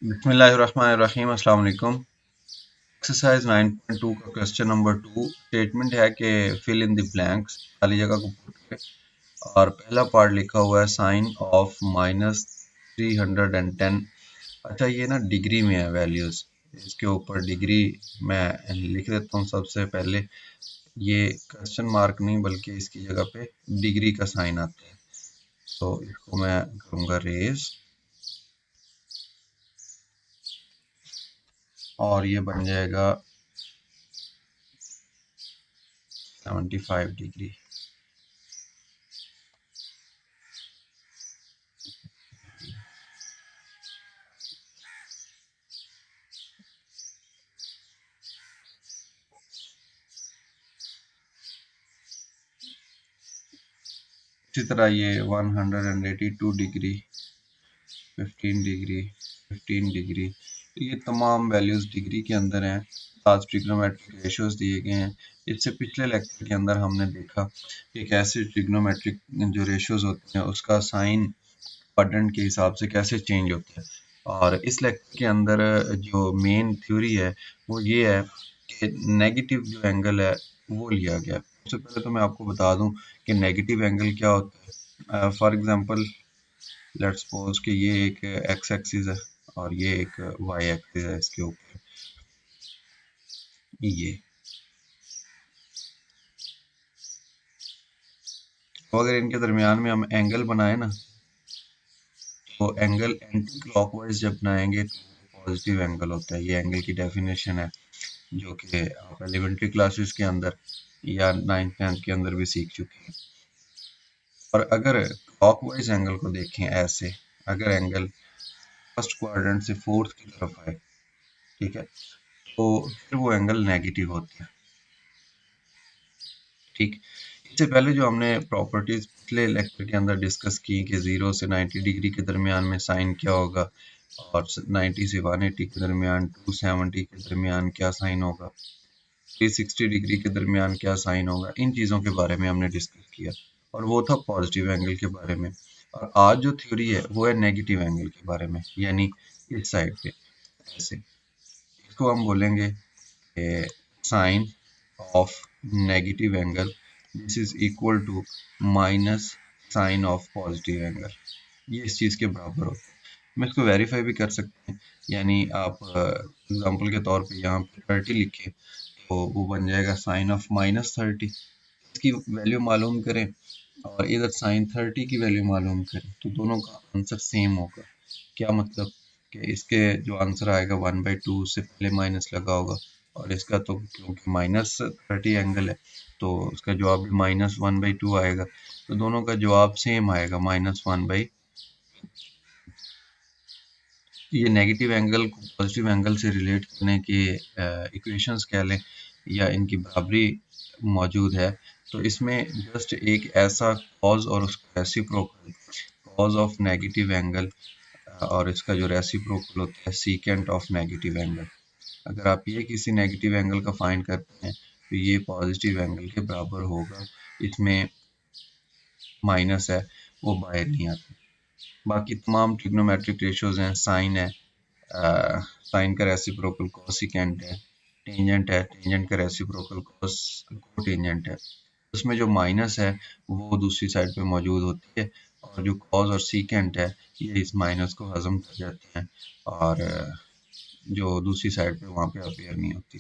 बिस्मिल्लाहिर्रहमानिर्रहीम अस्सलाम वालेकुम। एक्सरसाइज 9.2 का क्वेश्चन नंबर 2 स्टेटमेंट है कि फिल इन द ब्लैंक्स, खाली जगह को पुट करें। और पहला पार्ट लिखा हुआ है साइन ऑफ -310। अच्छा, ये ना डिग्री में है वैल्यूज, इसके ऊपर डिग्री मैं लिख देता हूँ। सबसे पहले ये क्वेश्चन मार्क नहीं बल्कि इसकी जगह पे डिग्री का साइन आता है, तो इसको मैं करूँगा रेज और ये बन जाएगा 75 डिग्री। इसी तरह ये 182 डिग्री, 15 डिग्री, 15 डिग्री, ये तमाम वैल्यूज़ डिग्री के अंदर हैं। साथ ट्रिग्नोमेट्रिक रेशियोज दिए गए हैं। इससे पिछले लेक्चर के अंदर हमने देखा कि कैसे ट्रिग्नोमेट्रिक जो रेशियोज होते हैं उसका साइन क्वाड्रेंट के हिसाब से कैसे चेंज होता है। और इस लेक्चर के अंदर जो मेन थ्योरी है वो ये है कि नेगेटिव जो एंगल है वो लिया गया। सबसे पहले तो मैं आपको बता दूं कि नेगेटिव एंगल क्या होता है। फॉर एग्जांपल लेट्स सपोज कि ये एक एक्स एक्सिस है और ये एक वाई एक्सिस है। इसके ऊपर ये तो अगर इनके दरमियान में हम एंगल बनाए ना, तो एंगल एंटी क्लॉकवाइज जब बनाएंगे तो पॉजिटिव एंगल होता है। ये एंगल की डेफिनेशन है जो कि आप एलिमेंट्री क्लासेस के अंदर या 9th-10th के अंदर भी सीख चुके हैं। और अगर क्लॉकवाइज एंगल को देखें ऐसे, अगर एंगल फर्स्ट क्वाड्रेंट से फोर्थ की तरफ आए, ठीक है, तो फिर वो एंगल नेगेटिव होता है। ठीक, इससे पहले जो हमने प्रॉपर्टीज पिछले लेक्चर के अंदर डिस्कस की कि 0 से 90 डिग्री के दरमियान में साइन क्या होगा और 90 से 180 के दरमियान, 270 के दरमियान क्या साइन होगा, 360 डिग्री के दरमियान क्या साइन होगा, इन चीज़ों के बारे में हमने डिस्कस किया और वो था पॉजिटिव एंगल के बारे में। और आज जो थ्योरी है वो है नेगेटिव एंगल के बारे में, यानी इस साइड पे ऐसे। इसको हम बोलेंगे sine of negative angle this is equal to minus sine of positive angle. ये इस चीज़ के बराबर होता है। हम इसको वेरीफाई भी कर सकते हैं, यानी आप एग्जांपल के तौर पे यहाँ पे 30 लिखें तो वो बन जाएगा साइन ऑफ -30। इसकी वैल्यू मालूम करें और इधर साइन 30 की वैल्यू मालूम करें तो दोनों का आंसर सेम होगा। क्या मतलब कि इसके जो आंसर आएगा 1/2 से पहले माइनस लगा होगा और इसका तो क्योंकि -30 एंगल है तो उसका जवाब भी -1/2 आएगा। तो दोनों का जवाब सेम आएगा -1/। ये नेगेटिव एंगल को पॉजिटिव एंगल से रिलेट करने के इक्वेशंस कह लें या इनकी बराबरी मौजूद है। तो इसमें जस्ट एक ऐसा कॉज और उसका reciprocal, cause of negative angle और इसका जो रेसिप्रोकल होता है सीकेंट ऑफ नेगेटिव एंगल। अगर आप ये किसी नेगेटिव एंगल का फाइंड करते हैं तो ये पॉजिटिव एंगल के बराबर होगा। इसमें माइनस है वो बाहर नहीं आता। बाकी तमाम ट्रिग्नोमेट्रिक रेशियोज हैं, साइन है, साइन का रेसिप्रोकल कोसिकेंट है, टेंजेंट का रेसिप्रोकल कोटेंजेंट है। उसमें जो माइनस है वो दूसरी साइड पे मौजूद होती है और जो कॉज और सीकेंट है ये इस माइनस को हजम कर जाते हैं और जो दूसरी साइड पे वहाँ पे अपेयर नहीं होती।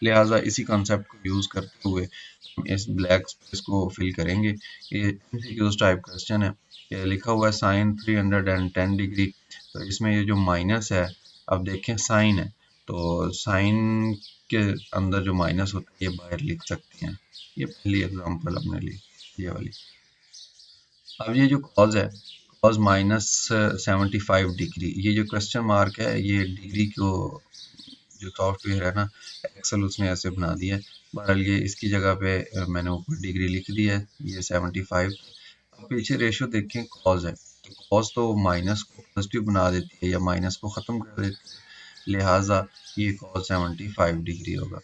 लिहाजा इसी कॉन्सेप्ट को यूज़ करते हुए हम इस ब्लैक स्पेस को फिल करेंगे। ये एमसीक्यूज टाइप क्वेश्चन है। ये लिखा हुआ है साइन 310 डिग्री, तो इसमें ये जो माइनस है, अब देखें साइन है तो साइन के अंदर जो माइनस होता है ये बाहर लिख सकते हैं। ये पहली एग्जांपल हमने ली, ये वाली। अब ये जो कॉज है, कॉज -75 डिग्री, ये जो क्वेश्चन मार्क है ये डिग्री को जो सॉफ्टवेयर है ना एक्सेल उसने ऐसे बना दिया है। बहरहाल ये इसकी जगह पे मैंने ऊपर डिग्री लिख दी है, ये 75। अब पीछे रेशियो देखें, कॉज है तो कॉज तो माइनस को पॉजिटिव बना देती है या माइनस को ख़त्म कर देती है, लिहाजा ये कॉज 75 डिग्री होगा।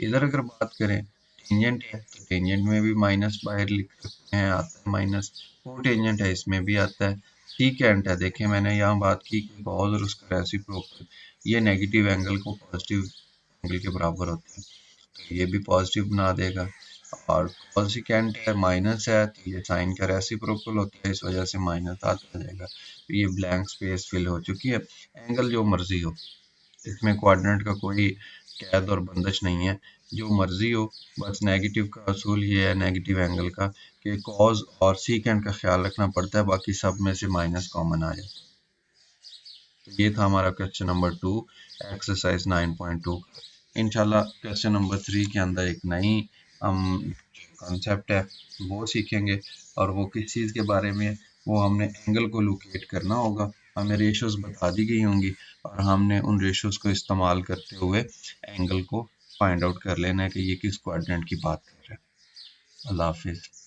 इधर अगर बात करें टेंजेंट है तो टेंजेंट में भी माइनस बाहर लिख सकते हैं, आता है माइनस। कोटेंजेंट है इसमें भी आता है सीकेंट है, देखिए मैंने यहाँ बात की कि कॉज और उसका रेसिप्रोकल ये नेगेटिव एंगल को पॉजिटिव एंगल के बराबर होते हैं, तो ये भी पॉजिटिव बना देगा। और कॉन्सिकेंट है, माइनस है, तो ये साइन का रेसिप्रोकल होता है, इस वजह से माइनस आता जाएगा। तो ये ब्लैंक स्पेस फिल हो चुकी है। एंगल जो मर्जी हो, इसमें कोऑर्डिनेट का कोई कैद और बंदिश नहीं है, जो मर्जी हो। बस नेगेटिव का असूल ये है नेगेटिव एंगल का कि कॉज और सीकेंट का ख्याल रखना पड़ता है, बाकी सब में से माइनस कॉमन आ जाता है। तो ये था हमारा क्वेश्चन नंबर 2 एक्सरसाइज 9.2 का। इंशाल्लाह क्वेश्चन नंबर 3 के अंदर एक नई हम कॉन्सेप्ट है वो सीखेंगे, और वो किस चीज़ के बारे में, वो हमने एंगल को लोकेट करना होगा। हमें रेशोज़ बता दी गई होंगी और हमने उन रेशोज़ को इस्तेमाल करते हुए एंगल को फाइंड आउट कर लेना है कि ये किस कोऑर्डिनेट की बात कर रहे हैं। अल्लाह हाफिज़।